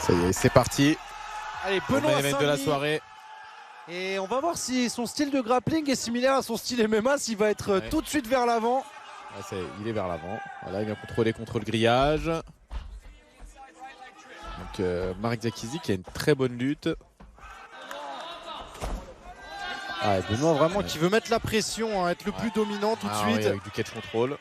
Ça y est, c'est parti. Allez, Benoît de la soirée. Et on va voir si son style de grappling est similaire à son style MMA, s'il va être tout de suite vers l'avant. Ah, il est vers l'avant. Voilà, il vient contrôler contre le grillage. Donc Marc Diakiese qui a une très bonne lutte. Ah, Benoît vraiment qui veut mettre la pression, être le plus dominant tout de suite. Oui, avec du catch control.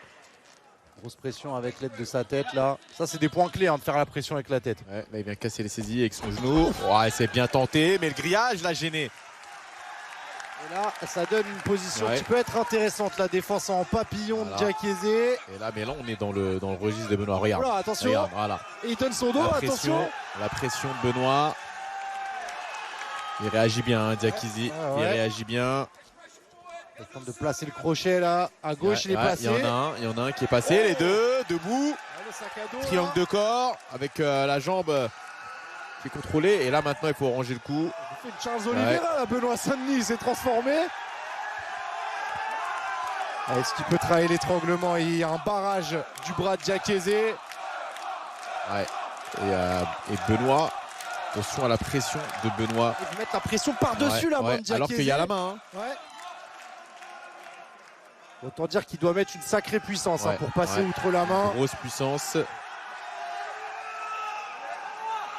Grosse pression avec l'aide de sa tête là. Ça c'est des points clés de faire la pression avec la tête. Ouais, là il vient casser les saisies avec son genou. Ouais, c'est bien tenté, mais le grillage l'a gêné. Et là ça donne une position qui peut être intéressante. La défense en papillon de Diakiese. Et là, mais là on est dans le registre de Benoît. Regarde. Voilà, attention. Regarde, voilà. Et il donne son dos, attention. La pression de Benoît. Il réagit bien, Diakiese. Il réagit bien. Il tente de placer le crochet là. À gauche, il est passé. Il y en a un qui est passé. Les deux, debout. Le sac à dos, triangle de corps avec la jambe qui est contrôlée. Et là, maintenant, il faut ranger le coup. Il fait une Charles Oliveira là. Benoît Saint-Denis s'est transformé. Est-ce qu'il peut travailler l'étranglement? Il y a un barrage du bras de Diakiese. Ouais. Et Benoît. Attention à la pression de Benoît. Il veut mettre la pression par-dessus la main de Diakiese. Alors qu'il y a la main. Autant dire qu'il doit mettre une sacrée puissance pour passer outre la main. Grosse puissance.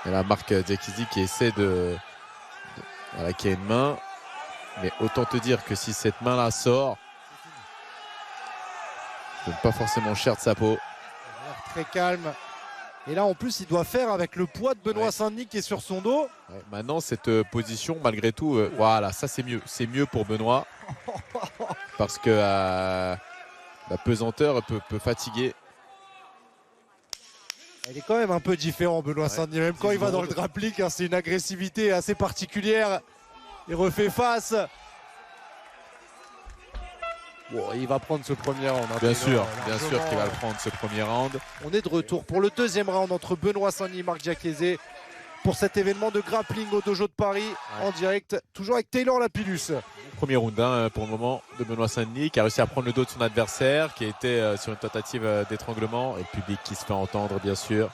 Et là, Marc Diakiese qui essaie de... Voilà, qui a une main. Mais autant te dire que si cette main-là sort, ça ne donne pas forcément cher de sa peau. Très calme. Et là, en plus, il doit faire avec le poids de Benoît Saint-Denis qui est sur son dos. Maintenant, cette position, malgré tout, voilà, ça c'est mieux. C'est mieux pour Benoît. Parce que la pesanteur peut fatiguer. Il est quand même un peu différent, Benoît Saint-Denis. Même quand il va dans le grappling, c'est une agressivité assez particulière. Il refait face. Bon, il va prendre ce premier round. Bien sûr qu'il va le prendre ce premier round. On est de retour pour le deuxième round entre Benoît Saint-Denis et Marc Diakiese pour cet événement de grappling au dojo de Paris en direct, toujours avec Taylor Lapillus. Premier round pour le moment de Benoît Saint-Denis qui a réussi à prendre le dos de son adversaire, qui était sur une tentative d'étranglement, et le public qui se fait entendre bien sûr.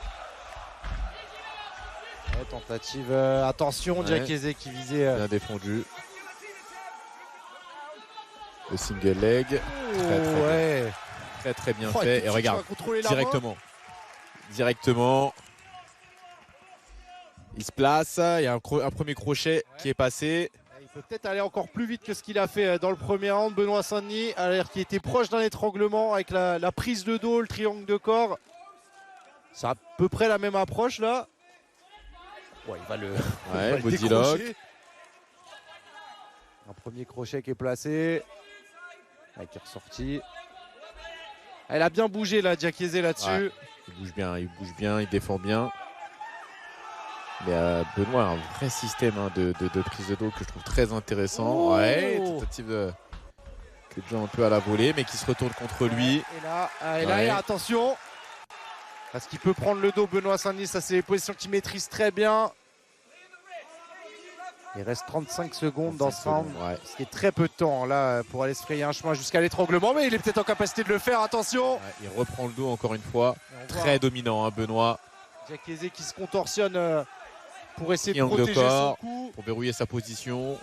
Tentative, attention, Diakiese qui visait. Bien défendu. Le single leg, très bien fait. Et regarde, directement, il se place. Il y a un premier crochet qui est passé. Il peut peut-être aller encore plus vite que ce qu'il a fait dans le premier round. Benoît Saint-Denis, alors qu'il était proche d'un étranglement avec la prise de dos, le triangle de corps. C'est à peu près la même approche là. Il va le body lock. Un premier crochet qui est placé. Qui est ressorti. Elle a bien bougé là, Diakiese là-dessus. Il bouge bien, il défend bien. Mais Benoît a un vrai système de prise de dos que je trouve très intéressant. Tentative que déjà un peu à la volée, mais qui se retourne contre lui. Et là, attention. Parce qu'il peut prendre le dos, Benoît Saint-Denis. Ça, c'est les positions qu'il maîtrise très bien. Il reste 35 secondes dans ce round, ce qui est très peu de temps là pour aller se frayer un chemin jusqu'à l'étranglement, mais il est peut-être en capacité de le faire, attention. Il reprend le dos encore une fois, très dominant Benoît. Diakiese qui se contorsionne pour essayer de protéger son coup. Pour verrouiller sa position.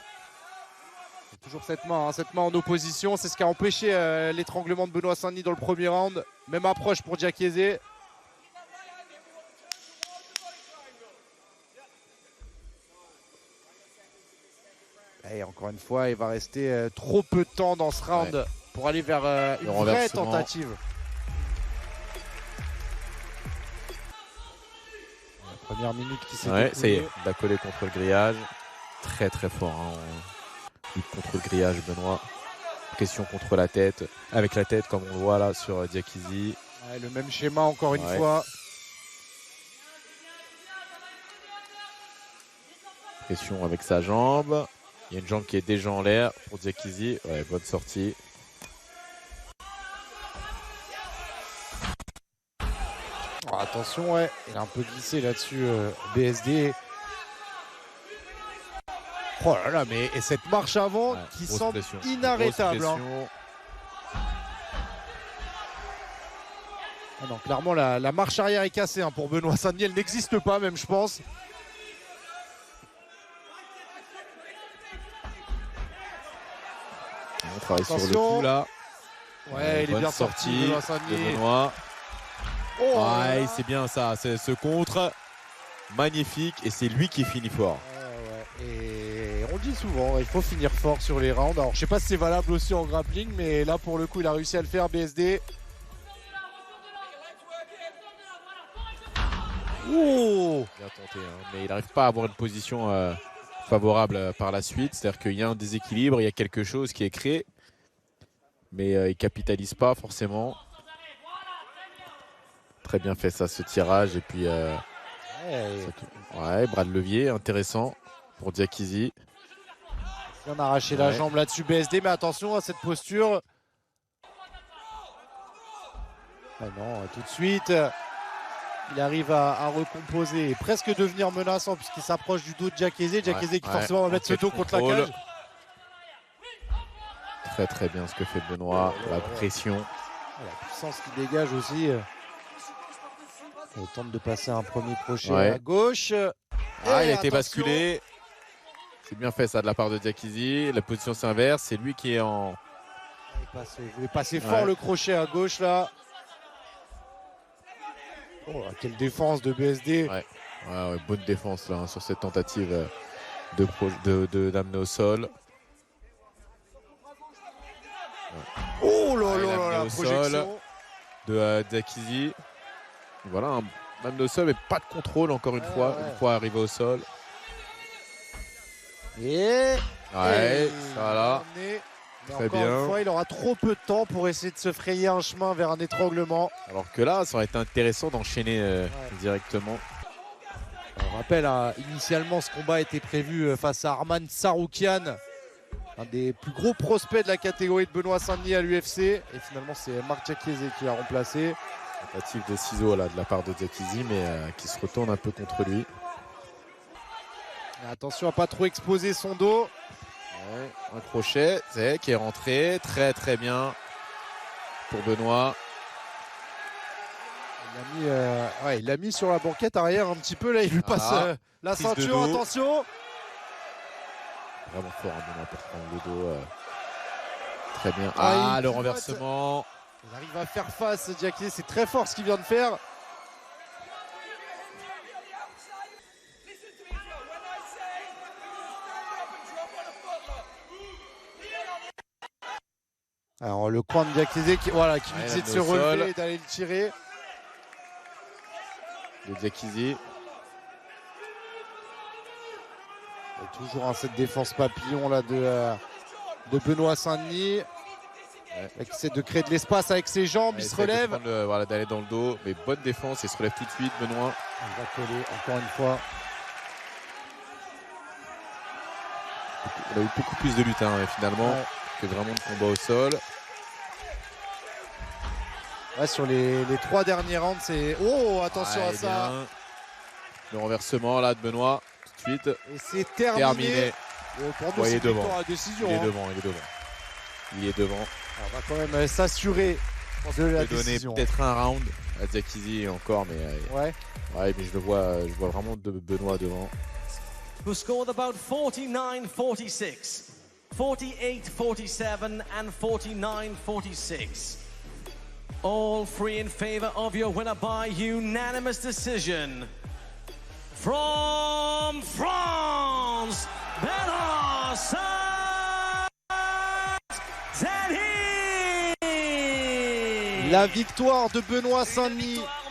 C'est toujours cette main en opposition, c'est ce qui a empêché l'étranglement de Benoît Saint-Denis dans le premier round. Même approche pour Diakiese. Et encore une fois, il va rester trop peu de temps dans ce round pour aller vers une vraie tentative. La première minute qui s'est découlée. Ça y est, il va coller contre le grillage. Très fort. Lutte contre le grillage, Benoît. Pression contre la tête. Avec la tête, comme on le voit là sur Diakiese. Le même schéma encore une fois. Pression avec sa jambe. Il y a une jambe qui est déjà en l'air pour Diakiese. Bonne sortie. Attention, il a un peu glissé là-dessus, BSD. Oh là là, mais cette marche avant qui semble inarrêtable. Non, clairement, la marche arrière est cassée pour Benoît Saint-Denis. Elle n'existe pas, même, je pense. travaille sur le Attention. coup là. Ouais, il est bonne bien sortie sorti, Benoît de Saint-Denis. Benoît. Oh, Ouais, c'est bien ça, c'est ce contre. Magnifique, et c'est lui qui finit fort. Ouais. Et on le dit souvent, il faut finir fort sur les rounds. Alors je sais pas si c'est valable aussi en grappling, mais là pour le coup il a réussi à le faire, BSD. Oh, Bien tenté, hein, mais il n'arrive pas à avoir une position favorable par la suite. C'est-à-dire qu'il y a un déséquilibre, il y a quelque chose qui est créé, mais il ne capitalise pas forcément. Très bien fait ça, ce tirage. Et puis, ouais, bras de levier, intéressant pour Diakizi. on a arraché la jambe là-dessus, BSD, mais attention à cette posture. Ah non, tout de suite. Il arrive à recomposer et presque devenir menaçant puisqu'il s'approche du dos de Diakizi. Diakizi qui forcément va mettre ce dos contre la cage. Très très bien ce que fait Benoît, la pression. La puissance qui dégage aussi. Il tente de passer un premier crochet à gauche. Ah, il a été basculé. C'est bien fait ça de la part de Diakizi. La position s'inverse, c'est lui qui est en... Il voulait passer fort le crochet à gauche là. Oh, quelle défense de BSD. Ouais, bonne défense là, hein, sur cette tentative d'amener au sol. Oh là là, la projection de Diakizi. Voilà, un amené au sol, mais pas de contrôle encore une fois. Une fois arrivé au sol. Et voilà. Très bien. Une fois, il aura trop peu de temps pour essayer de se frayer un chemin vers un étranglement. Alors que là, ça aurait été intéressant d'enchaîner directement. On rappelle, initialement, ce combat était prévu face à Arman Tsarukyan, un des plus gros prospects de la catégorie de Benoît Saint-Denis à l'UFC. Et finalement, c'est Marc Diakizi qui l'a remplacé. Tentative de ciseaux là, de la part de Diakizi, mais qui se retourne un peu contre lui. Et attention à pas trop exposer son dos. Un crochet qui est rentré très très bien pour Benoît. Il l'a mis sur la banquette arrière un petit peu là, il lui passe la ceinture, attention. Vraiment fort Benoît pour prendre le dos. Très bien. Le renversement. Il arrive à faire face Diakizi, c'est très fort ce qu'il vient de faire. Alors le coin de Diakizi qui lui disait de se relever et d'aller le tirer. De Diakizi. Toujours cette défense papillon là de Benoît Saint-Denis. Qui essaie de créer de l'espace avec ses jambes, il se relève. D'aller dans le dos, mais bonne défense, il se relève tout de suite Benoît. Il va coller encore une fois. Il a eu beaucoup plus de lutte finalement que vraiment de combat au sol. Sur les 3 derniers rounds, c'est... Oh, attention à ça. Bien. Le renversement là de Benoît, tout de suite. Et c'est terminé. Pour nous, c'est devant. la décision. Il est devant. On va quand même s'assurer de la décision. Donner peut-être un round à Diakizi encore, mais mais je le vois vraiment Benoît devant. Who scored about 49-46, 48-47 and 49-46. All three in favor of your winner by unanimous decision. From France, Benoît Saint-Denis. La victoire de Benoît Saint-Denis